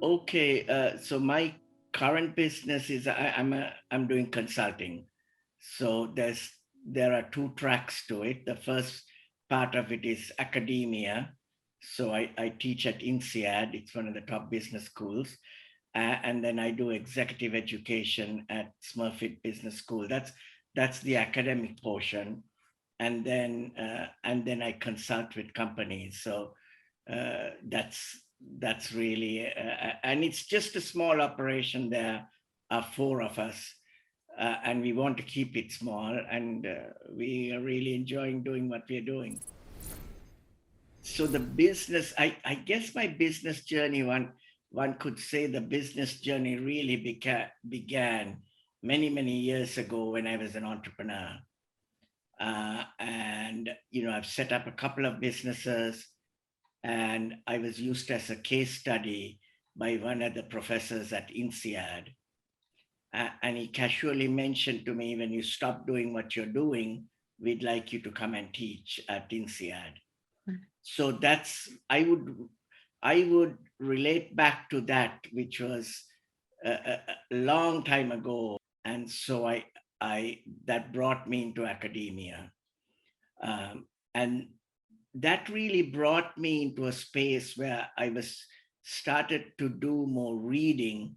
Okay, so my current business is I'm doing consulting. So there are two tracks to it. The first part of it is academia. So I teach at INSEAD. It's one of the top business schools. And then I do executive education at Smurfit Business School. That's the academic portion. And then I consult with companies. So that's really and it's just a small operation. There are four of us, and we want to keep it small, and we are really enjoying doing what we're doing. So the business, I guess my business journey, one could say the business journey really began many years ago when I was an entrepreneur. And I've set up a couple of businesses, and I was used as a case study by one of the professors at INSEAD. And he casually mentioned to me, when you stop doing what you're doing, we'd like you to come and teach at INSEAD. So I would relate back to that, which was a long time ago. And so I that brought me into academia. And that really brought me into a space where I was started to do more reading,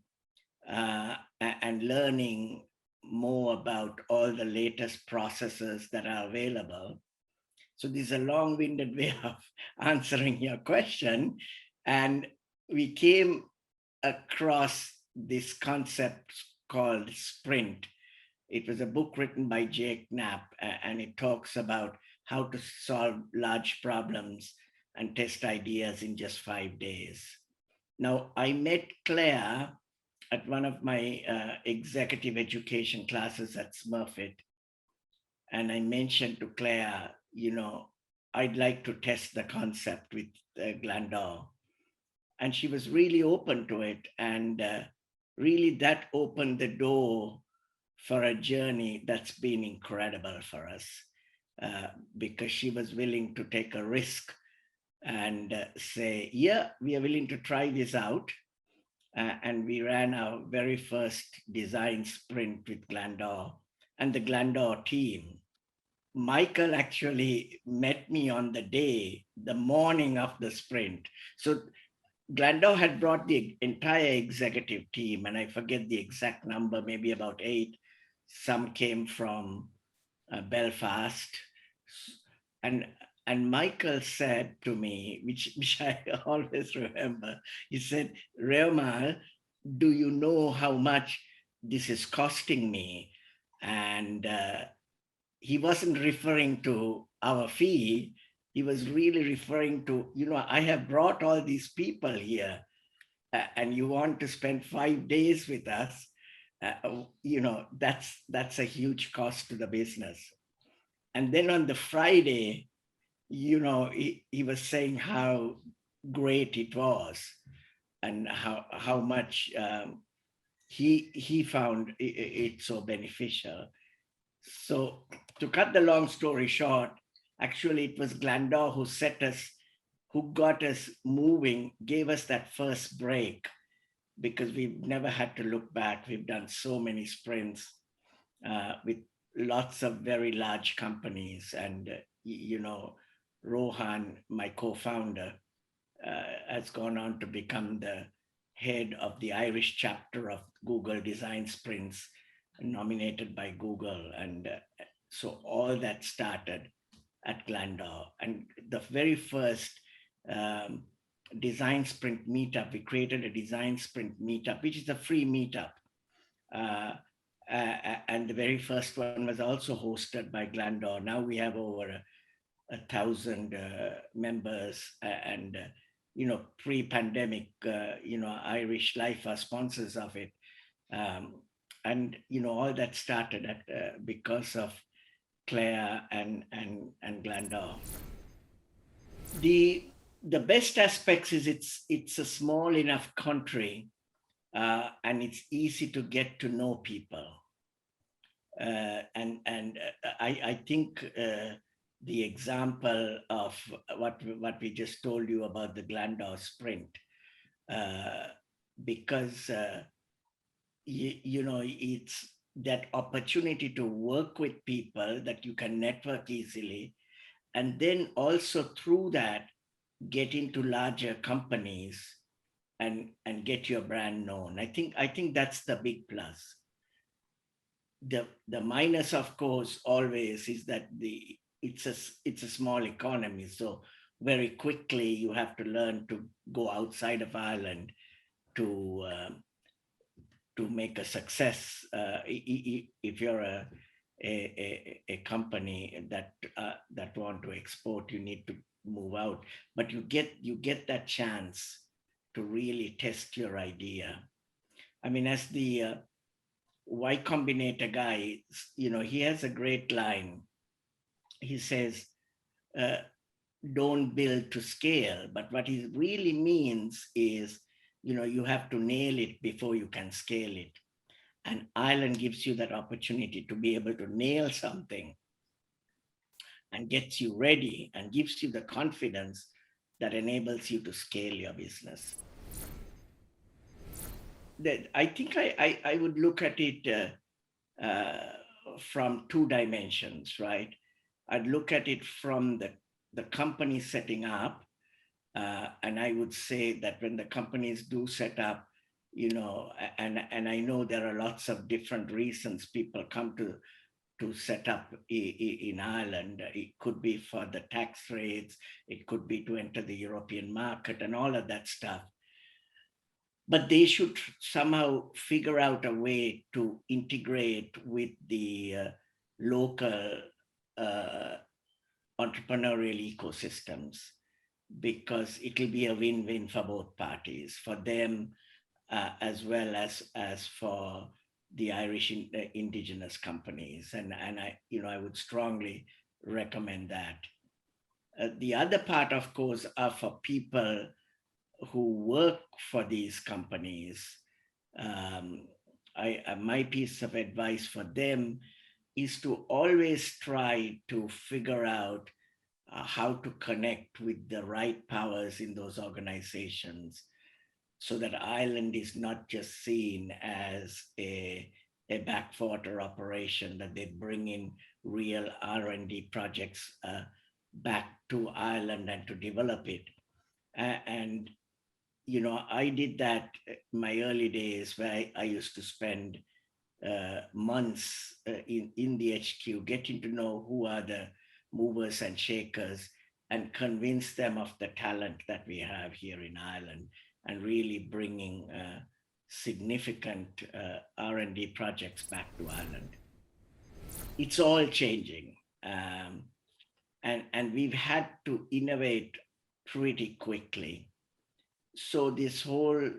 and learning more about all the latest processes that are available. So this is a long-winded way of answering your question. And we came across this concept called sprint. It was a book written by Jake Knapp, and it talks about how to solve large problems and test ideas in just 5 days. Now, I met Claire at one of my executive education classes at Smurfit, and I mentioned to Claire, I'd like to test the concept with Glandore. And she was really open to it. And really, that opened the door for a journey that's been incredible for us, because she was willing to take a risk and say, yeah, we are willing to try this out. And we ran our very first design sprint with Glandore and the Glandore team. Michael actually met me on the morning of the sprint. So Glandore had brought the entire executive team, and I forget the exact number, maybe about 8. Some came from Belfast, and and Michael said to me, which I always remember, he said, Raomal, do you know how much this is costing me? And he wasn't referring to our fee. He was really referring to, I have brought all these people here, and you want to spend 5 days with us. That's a huge cost to the business. And then on the Friday, he was saying how great it was, and how much he found it so beneficial. So, to cut the long story short, actually, it was Glandore who got us moving, gave us that first break, because we've never had to look back. We've done so many sprints with lots of very large companies. And, Rohan, my co founder, has gone on to become the head of the Irish chapter of Google Design Sprints, nominated by Google. And so all that started at Glandore. And the very first um, design sprint meetup, we created a design sprint meetup, which is a free meetup. Uh, and the very first one was also hosted by Glandore. Now we have over 1,000 members, and pre-pandemic, Irish Life are sponsors of it. And all that started because of Claire and Glandore. The best aspects is it's a small enough country, and it's easy to get to know people. I think the example of what we just told you about the Glandore sprint, because it's that opportunity to work with people that you can network easily, and then also through that get into larger companies and get your brand known. I think that's the big plus. The minus, of course, always is that it's a small economy, so very quickly you have to learn to go outside of Ireland to to make a success. If you're a company that want to export, you need to move out, but you get that chance to really test your idea. I mean, as the Y Combinator guy, he has a great line. He says, uh, don't build to scale, but what he really means is, you have to nail it before you can scale it. And Ireland gives you that opportunity to be able to nail something and gets you ready and gives you the confidence that enables you to scale your business. That I think I would look at it from two dimensions, right? I'd look at it from the company setting up, and I would say that when the companies do set up, and I know there are lots of different reasons people come to set up in Ireland. It could be for the tax rates, it could be to enter the European market and all of that stuff. But they should somehow figure out a way to integrate with the local uh, entrepreneurial ecosystems, because it'll be a win-win for both parties, for them as well as for the Irish indigenous companies, and I would strongly recommend that. The other part, of course, are for people who work for these companies. Um, my piece of advice for them is to always try to figure out how to connect with the right powers in those organizations, so that Ireland is not just seen as a backwater operation, that they bring in real R&D projects back to Ireland and to develop it. And I did that in my early days, where I used to spend months in the HQ, getting to know who are the movers and shakers and convince them of the talent that we have here in Ireland, and really bringing significant R&D projects back to Ireland. It's all changing. And we've had to innovate pretty quickly. So this whole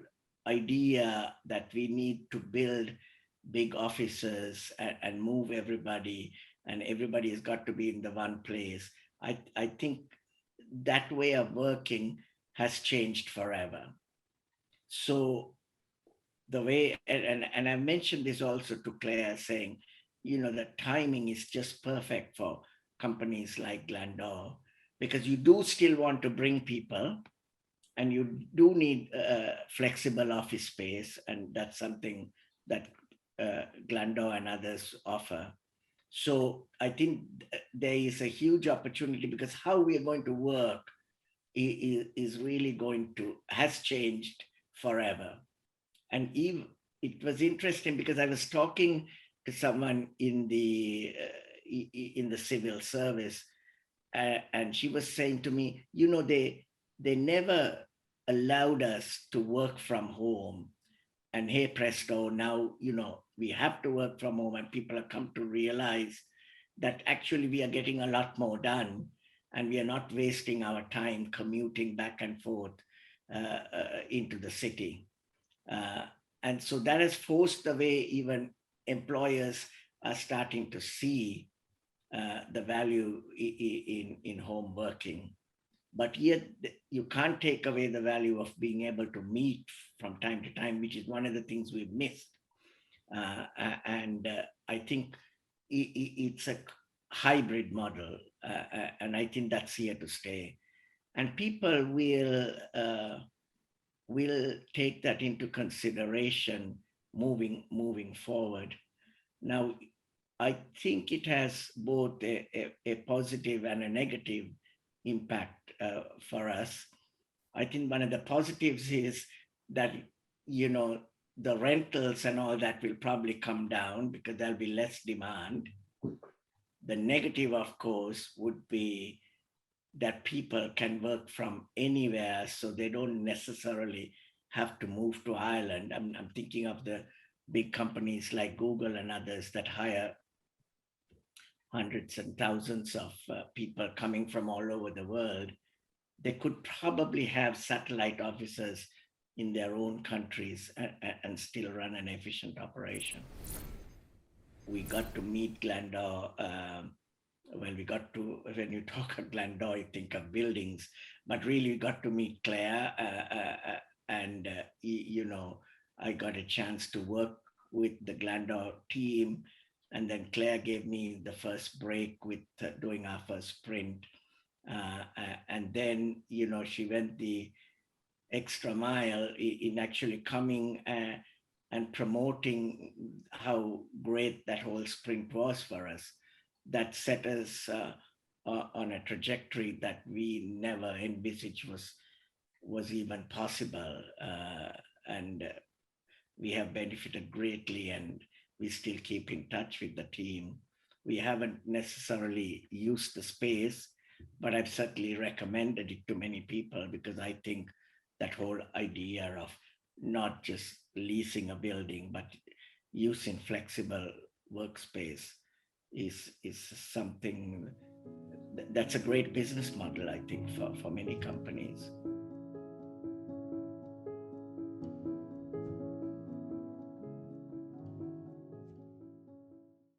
idea that we need to build big offices and move everybody, and everybody has got to be in the one place, I think that way of working has changed forever. So the way, and I mentioned this also to Claire, saying, the timing is just perfect for companies like Glandore, because you do still want to bring people, and you do need flexible office space, and that's something that Glandore and others offer. So I think there is a huge opportunity, because how we are going to work is really has changed forever. And even it was interesting, because I was talking to someone in the civil service, and she was saying to me, they never allowed us to work from home, and hey presto, now we have to work from home, and people have come to realize that actually we are getting a lot more done, and we are not wasting our time commuting back and forth into the city. Uh, and so that has forced the way even employers are starting to see the value in home working. But yet you can't take away the value of being able to meet from time to time, which is one of the things we've missed. And I think it's a hybrid model, and I think that's here to stay. And people will we'll take that into consideration moving forward. Now, I think it has both a positive and a negative impact for us. I think one of the positives is that, you know, the rentals and all that will probably come down because there'll be less demand. The negative, of course, would be that people can work from anywhere, so they don't necessarily have to move to Ireland. I'm thinking of the big companies like Google and others that hire hundreds and thousands of people coming from all over the world. They could probably have satellite offices in their own countries and still run an efficient operation. We got to meet Glandore. Well, we got to, when you talk of Glandore, you think of buildings, but really we got to meet Claire. And, you know, I got a chance to work with the Glandore team. And then Claire gave me the first break with doing our first sprint. And then, you know, she went the extra mile in actually coming and promoting how great that whole sprint was for us. That set us on a trajectory that we never envisaged was even possible. And we have benefited greatly, and we still keep in touch with the team. We haven't necessarily used the space, but I've certainly recommended it to many people because I think that whole idea of not just leasing a building, but using flexible workspace is something that's a great business model, I think, for many companies.